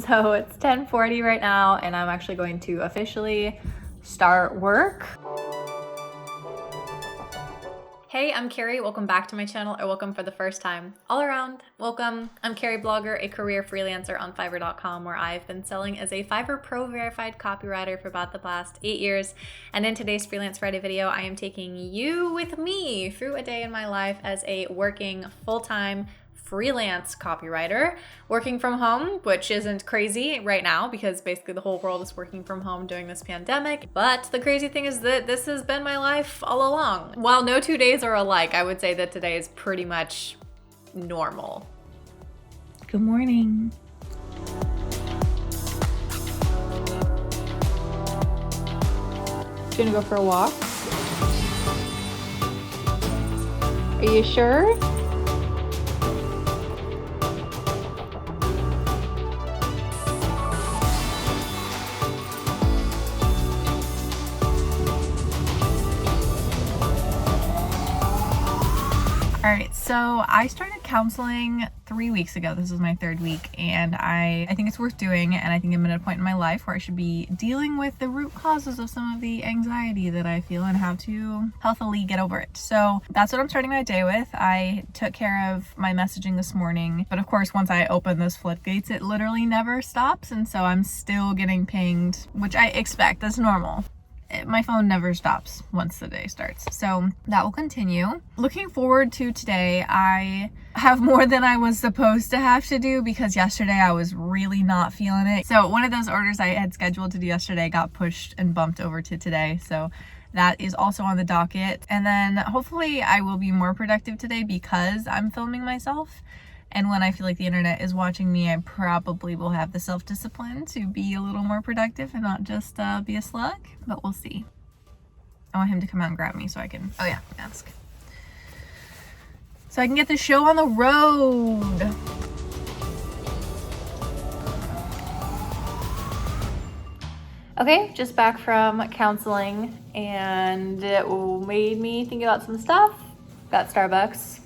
So it's 10:40 right now, and I'm actually going to officially start work. Hey, I'm Carrie. Welcome back to my channel, or welcome for the first time. All around, welcome. I'm Carrieblogger, a career freelancer on Fiverr.com, where I've been selling as a Fiverr Pro verified copywriter for about the past 8 years. And in today's Freelance Friday video, I am taking you with me through a day in my life as a working full-time freelance copywriter, working from home, which isn't crazy right now because basically the whole world is working from home during this pandemic. But the crazy thing is that this has been my life all along. While no 2 days are alike, I would say that today is pretty much normal. Good morning. Gonna go for a walk. Are you sure? All right, so I started counseling 3 weeks ago. This is my third week, and I think it's worth doing, and I think I'm at a point in my life where I should be dealing with the root causes of some of the anxiety that I feel and how to healthily get over it. So that's what I'm starting my day with. I took care of my messaging this morning, but of course, once I open those floodgates, it literally never stops, and so I'm still getting pinged, which I expect. That's normal. My phone never stops once the day starts. So that will continue. Looking forward to today. I have more than I was supposed to have to do because yesterday I was really not feeling it. So one of those orders I had scheduled to do yesterday got pushed and bumped over to today. So that is also on the docket. And then hopefully I will be more productive today because I'm filming myself. And when I feel like the internet is watching me, I probably will have the self-discipline to be a little more productive and not just be a slug, but we'll see. I want him to come out and grab me so I can, oh yeah, mask. So I can get the show on the road. Okay, just back from counseling, and it made me think about some stuff. Got Starbucks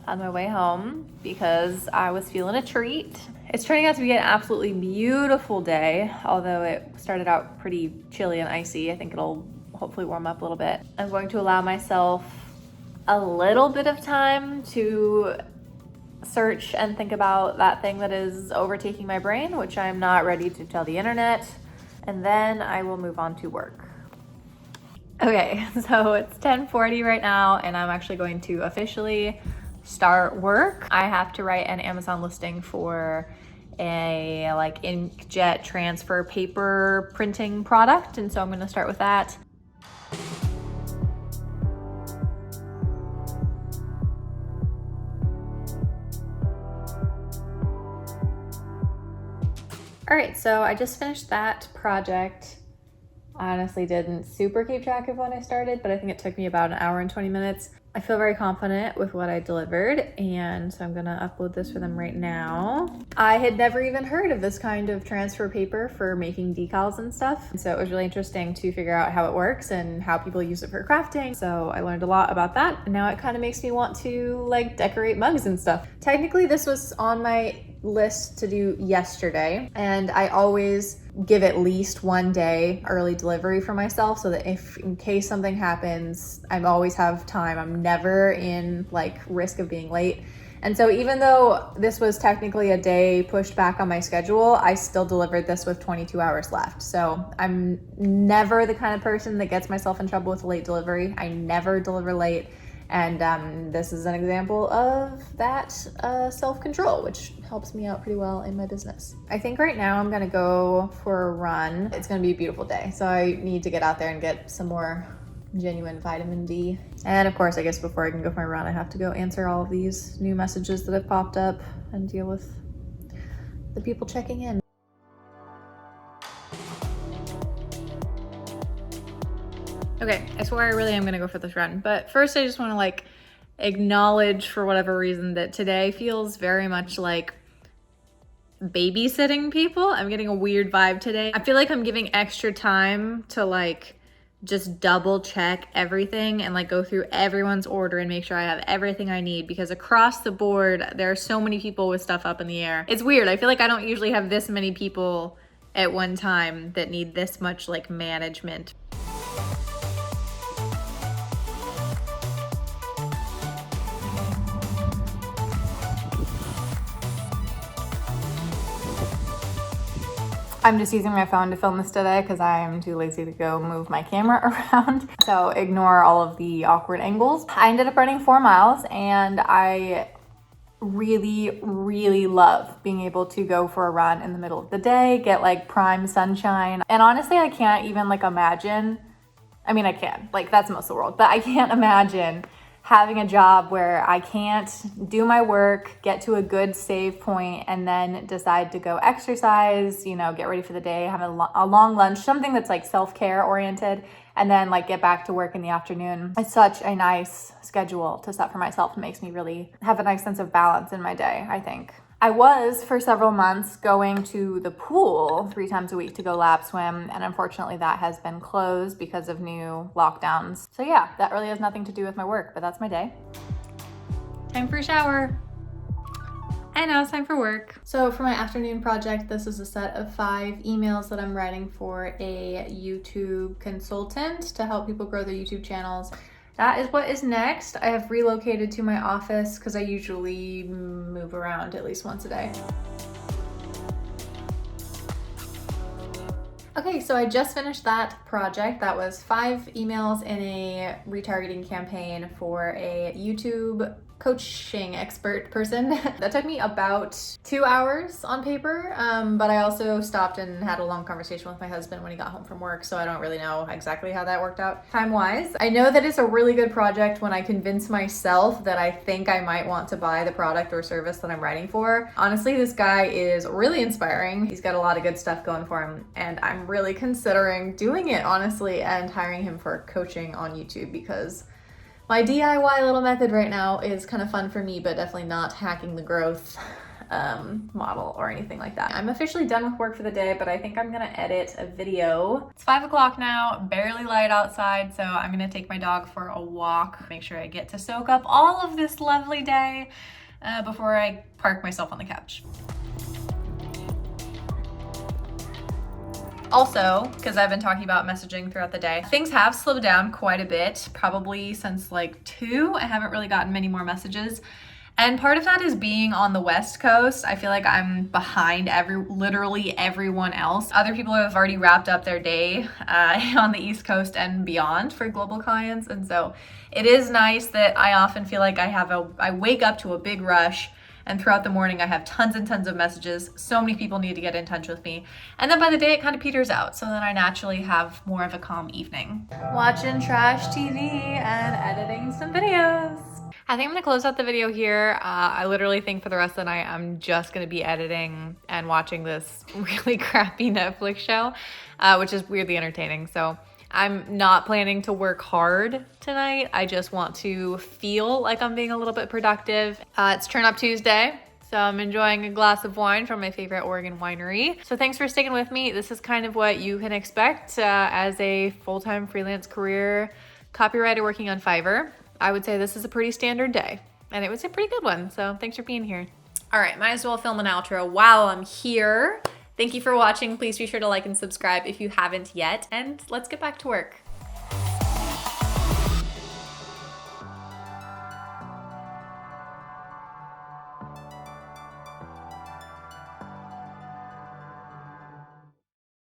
on my way home because I was feeling a treat. It's turning out to be an absolutely beautiful day, although it started out pretty chilly and icy. I think it'll hopefully warm up a little bit. I'm going to allow myself a little bit of time to search and think about that thing that is overtaking my brain, which I'm not ready to tell the internet, and then I will move on to work. Okay, so it's 10:40 right now, and I'm actually going to officially start work. I have to write an Amazon listing for a inkjet transfer paper printing product, and so I'm going to start with that. All right, so I just finished that project. I honestly didn't super keep track of when I started, but I think it took me about an hour and 20 minutes. I feel very confident with what I delivered, and so I'm gonna upload this for them right now. I had never even heard of this kind of transfer paper for making decals and stuff, so it was really interesting to figure out how it works and how people use it for crafting. So I learned a lot about that, and now it kind of makes me want to decorate mugs and stuff. Technically, this was on my list to do yesterday, and I always give at least 1 day early delivery for myself so that if in case something happens, I always have time. I'm never in risk of being late. And so even though this was technically a day pushed back on my schedule, I still delivered this with 22 hours left. So I'm never the kind of person that gets myself in trouble with late delivery. I never deliver late. And this is an example of that self-control, which helps me out pretty well in my business. I think right now I'm gonna go for a run. It's gonna be a beautiful day, so I need to get out there and get some more genuine vitamin D. And of course, I guess before I can go for my run, I have to go answer all of these new messages that have popped up and deal with the people checking in. Okay, I swear I really am gonna go for this run, but first I just wanna acknowledge for whatever reason that today feels very much like babysitting people. I'm getting a weird vibe today. I feel like I'm giving extra time to just double check everything and like go through everyone's order and make sure I have everything I need, because across the board, there are so many people with stuff up in the air. It's weird. I feel like I don't usually have this many people at one time that need this much like management. I'm just using my phone to film this today because I am too lazy to go move my camera around. So ignore all of the awkward angles. I ended up running 4 miles, and I really love being able to go for a run in the middle of the day, get like prime sunshine. And honestly, I can't even like imagine, I mean, I can, like that's most of the world, but I can't imagine having a job where I can't do my work, get to a good save point, and then decide to go exercise, you know, get ready for the day, have a long lunch, something that's like self-care oriented, and then like get back to work in the afternoon. It's such a nice schedule to set for myself. It makes me really have a nice sense of balance in my day, I think. I was for several months going to the pool 3 times a week to go lap swim, and unfortunately that has been closed because of new lockdowns. So yeah, that really has nothing to do with my work, but that's my day. Time for a shower. And now it's time for work. So for my afternoon project, this is a set of 5 emails that I'm writing for a YouTube consultant to help people grow their YouTube channels. That is what is next. I have relocated to my office because I usually move around at least once a day. Okay, so I just finished that project. That was 5 emails in a retargeting campaign for a YouTube coaching expert person. That took me about 2 hours on paper, but I also stopped and had a long conversation with my husband when he got home from work, so I don't really know exactly how that worked out time-wise. I know that it's a really good project when I convince myself that I think I might want to buy the product or service that I'm writing for. Honestly, this guy is really inspiring. He's got a lot of good stuff going for him, and I'm really considering doing it, honestly, and hiring him for coaching on YouTube, because my DIY little method right now is kind of fun for me, but definitely not hacking the growth model or anything like that. I'm officially done with work for the day, but I think I'm gonna edit a video. It's 5 o'clock now, barely light outside, so I'm gonna take my dog for a walk, make sure I get to soak up all of this lovely day before I park myself on the couch. Also, because I've been talking about messaging throughout the day, things have slowed down quite a bit, probably since like 2. I haven't really gotten many more messages. And part of that is being on the West Coast. I feel like I'm behind literally everyone else. Other people have already wrapped up their day on the East Coast and beyond for global clients. And so it is nice that I often feel like I wake up to a big rush, and throughout the morning I have tons and tons of messages. So many people need to get in touch with me. And then by the day it kind of peters out. So then I naturally have more of a calm evening. Watching trash TV and editing some videos. I think I'm gonna close out the video here. I literally think for the rest of the night, I'm just gonna be editing and watching this really crappy Netflix show, which is weirdly entertaining. So I'm not planning to work hard tonight. I just want to feel like I'm being a little bit productive. It's Turn Up Tuesday, so I'm enjoying a glass of wine from my favorite Oregon winery. So thanks for sticking with me. This is kind of what you can expect as a full-time freelance career copywriter working on Fiverr. I would say this is a pretty standard day, and it was a pretty good one. So thanks for being here. All right, might as well film an outro while I'm here. Thank you for watching. Please be sure to like and subscribe if you haven't yet, and let's get back to work.